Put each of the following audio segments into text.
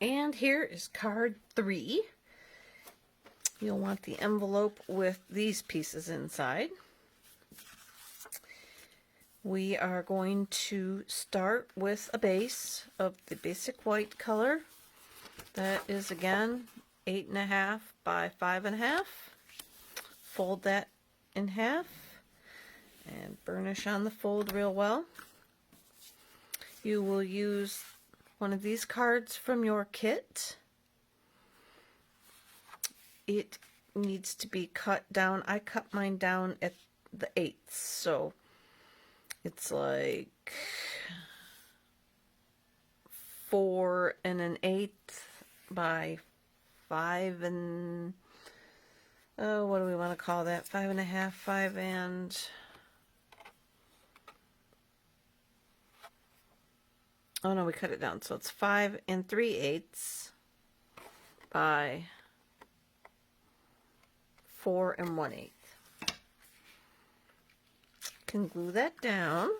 And here is card 3. You'll want the envelope with these pieces inside. We are going to start with a base of the basic white color. That is again 8.5 by 5.5. Fold that in half and burnish on the fold real well. You will use one of these cards from your kit. It needs to be cut down. I cut mine down at the 1/8, so it's like 4 1/8 by 5 and what do we want to call that? 5.5, 5 and oh no, we cut it down, so it's 5 3/8 by 4 1/8. Can glue that down.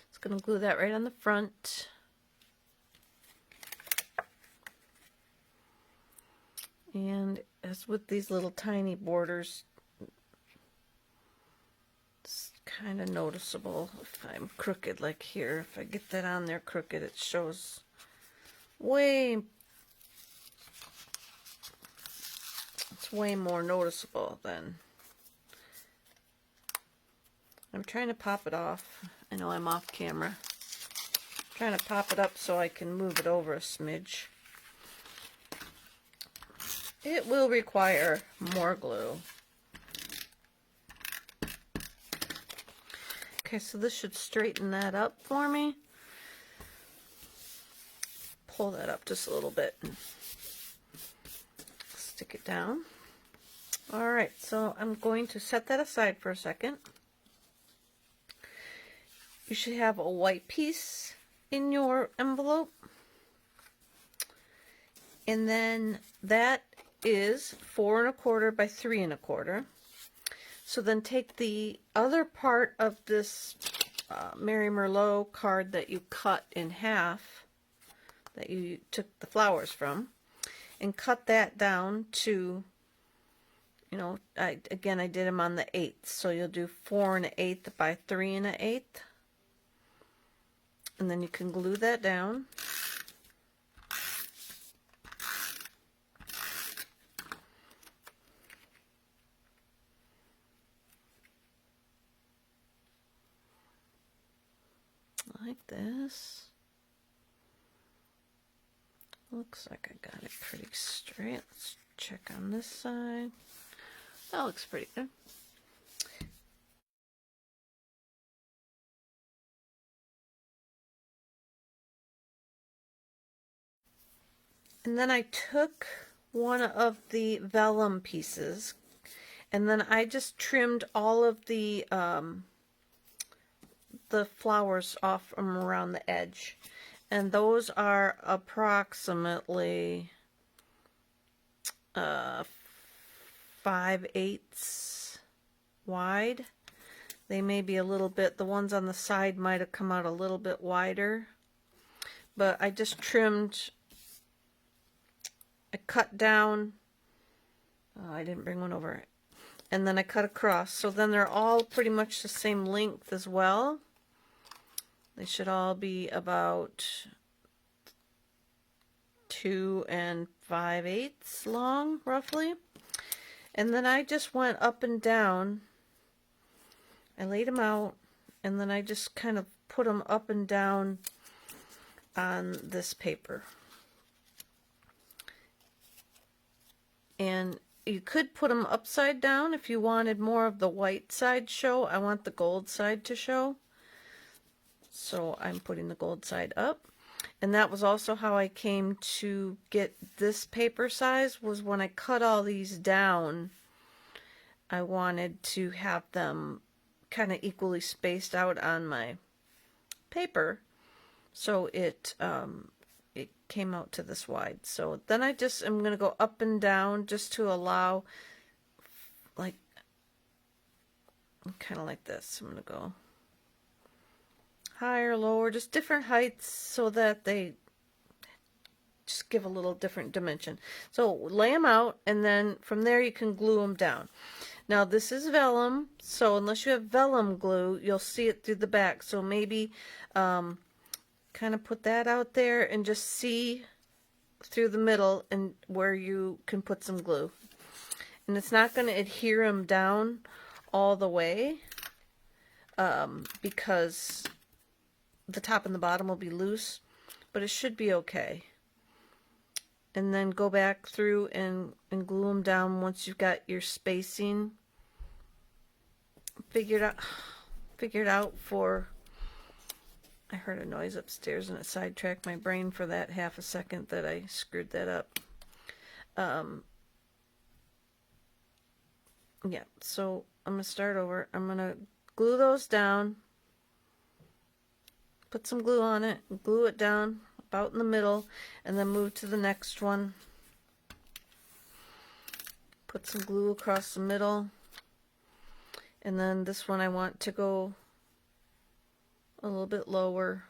It's going to glue that right on the front. And as with these little tiny borders, it's kind of noticeable if I'm crooked like here. If I get that on there crooked, it shows it's way more noticeable than. I'm trying to pop it off. I know I'm off camera. I'm trying to pop it up so I can move it over a smidge. It will require more glue. Okay, so this should straighten that up for me. Pull that up just a little bit and stick it down. Alright, so I'm going to set that aside for a second. You should have a white piece in your envelope. And then that is 4 1/4 by 3 1/4. So then take the other part of this Mary Merlot card that you cut in half, that you took the flowers from, and cut that down to, you know, I did them on the 1/8, so you'll do 4 1/8 by 3 1/8, and then you can glue that down. Like this. Looks like I got it pretty straight. Let's check on this side. That looks pretty good. And then I took one of the vellum pieces, and then I just trimmed all of the flowers off from around the edge. And those are approximately 5/8 wide. They may be a little bit, the ones on the side might have come out a little bit wider. But I just trimmed, I cut down, oh, I didn't bring one over, and then I cut across. So then they're all pretty much the same length as well. They should all be about 2 5/8 long, roughly. And then I just went up and down. I laid them out, and then I just kind of put them up and down on this paper. And you could put them upside down if you wanted more of the white side show. I want the gold side to show. So I'm putting the gold side up. And that was also how I came to get this paper size, was when I cut all these down, I wanted to have them kind of equally spaced out on my paper, so it came out to this wide. So then I just am going to go up and down just to allow like kind of like this. I'm going to go higher, lower, just different heights so that they just give a little different dimension. So lay them out, and then from there you can glue them down. Now this is vellum, so unless you have vellum glue, you'll see it through the back. So maybe kind of put that out there and just see through the middle and where you can put some glue. And it's not going to adhere them down all the way because the top and the bottom will be loose, but it should be okay. And then go back through and glue them down once you've got your spacing figured out for... I heard a noise upstairs and it sidetracked my brain for that half a second that I screwed that up. Yeah, so I'm going to start over. I'm going to glue those down, put some glue on it, glue it down about in the middle, and then move to the next one. Put some glue across the middle, and then this one I want to go a little bit lower.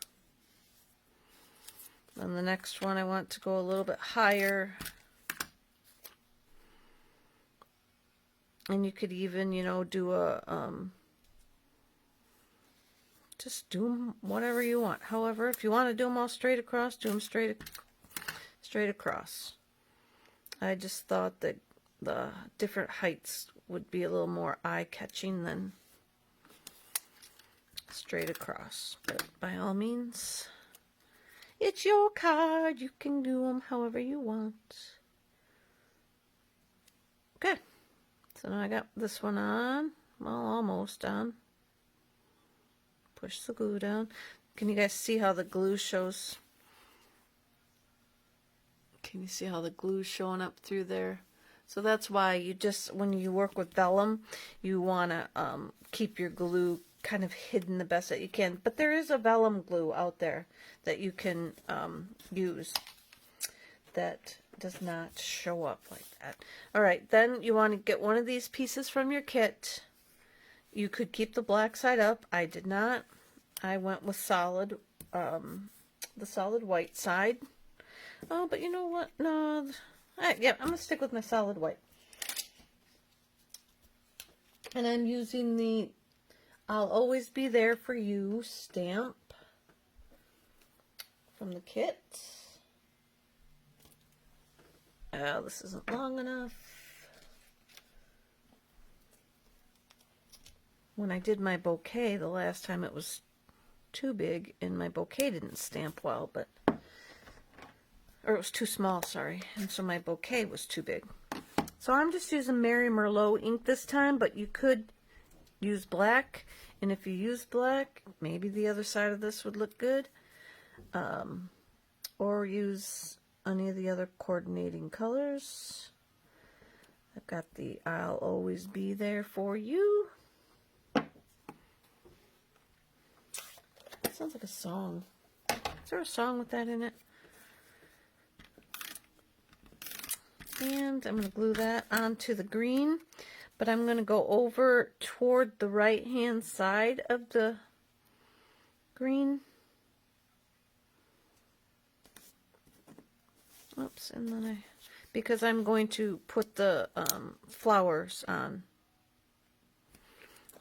Then the next one I want to go a little bit higher. And you could even, you know, do a, just do them whatever you want. However, if you want to do them all straight across, do them straight across. I just thought that the different heights would be a little more eye-catching than straight across. But by all means, it's your card. You can do them however you want. Okay. So now I got this one on, well, almost on. Push the glue down. Can you guys see how the glue shows? Can you see how the glue's showing up through there? So that's why you just, when you work with vellum, you want to keep your glue kind of hidden the best that you can. But there is a vellum glue out there that you can use that does not show up like that. Alright, then you want to get one of these pieces from your kit. You could keep the black side up. I did not. I went with solid, the solid white side. Oh, but you know what? No. Yeah, I'm going to stick with my solid white. And I'm using the I'll Always Be There For You stamp from the kit. Oh, this isn't long enough. When I did my bouquet the last time, it was too big and my bouquet didn't stamp well, but, or it was too small, sorry, and so my bouquet was too big. So I'm just using Mary Merlot ink this time, but you could use black, and if you use black, maybe the other side of this would look good, or use any of the other coordinating colors. I've got the I'll Always Be There For You. Sounds like a song. Is there a song with that in it? And I'm going to glue that onto the green, but I'm going to go over toward the right hand side of the green. Oops, and then because I'm going to put the flowers on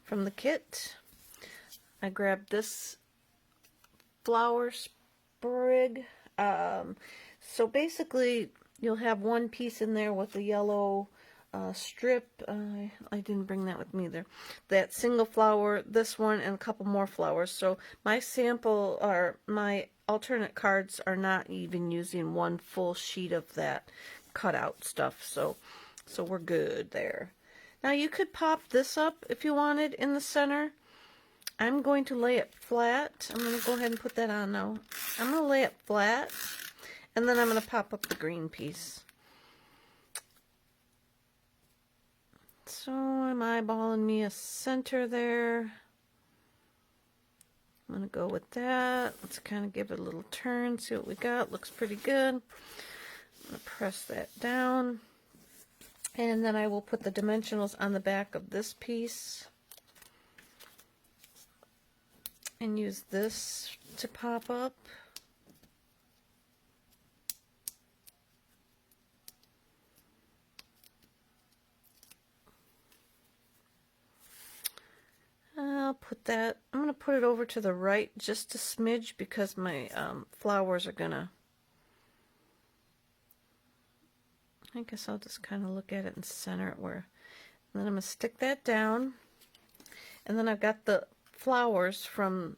from the kit. I grabbed this flower sprig. So basically you'll have one piece in there with a yellow strip. I didn't bring that with me either. That single flower, this one, and a couple more flowers. So my sample, or my alternate cards, are not even using one full sheet of that cutout stuff. So we're good there. Now you could pop this up if you wanted in the center. I'm going to lay it flat. I'm going to go ahead and put that on now. I'm going to lay it flat, and then I'm going to pop up the green piece. So I'm eyeballing me a center there. I'm going to go with that. Let's kind of give it a little turn, see what we got. Looks pretty good. I'm going to press that down. And then I will put the dimensionals on the back of this piece. and use this to pop up. I'll put that, I'm going to put it over to the right just a smidge because my flowers are going to, I guess I'll just kind of look at it and center it where, and then I'm going to stick that down, and then I've got the flowers from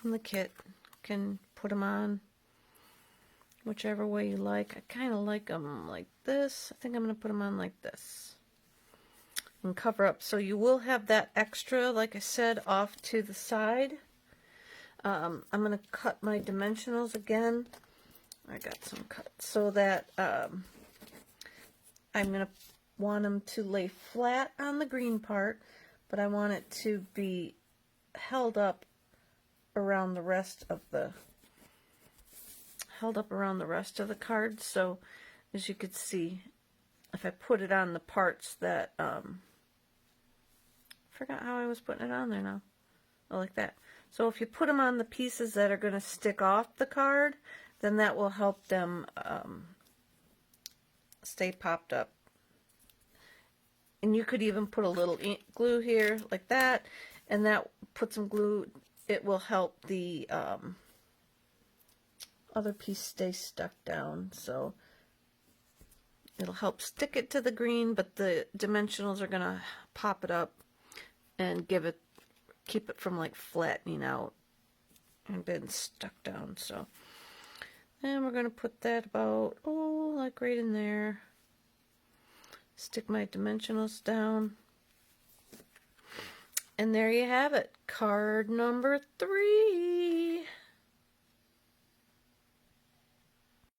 the kit. Can put them on whichever way you like. I kind of like them like this. I think I'm going to put them on like this and cover up. So you will have that extra, like I said, off to the side. I'm going to cut my dimensionals again. I got some cuts so that I'm going to want them to lay flat on the green part, but I want it to be held up around the rest of the card. So as you could see, if I put it on the parts that forgot how I was putting it on there now. Oh, like that. So if you put them on the pieces that are going to stick off the card, then that will help them stay popped up. And you could even put a little glue here like that, and that put some glue. It will help the other piece stay stuck down, so it'll help stick it to the green, but the dimensionals are gonna pop it up and keep it from like flattening out and being stuck down. So then we're gonna put that about, oh, like right in there. Stick my dimensionals down. And there you have it, card number 3.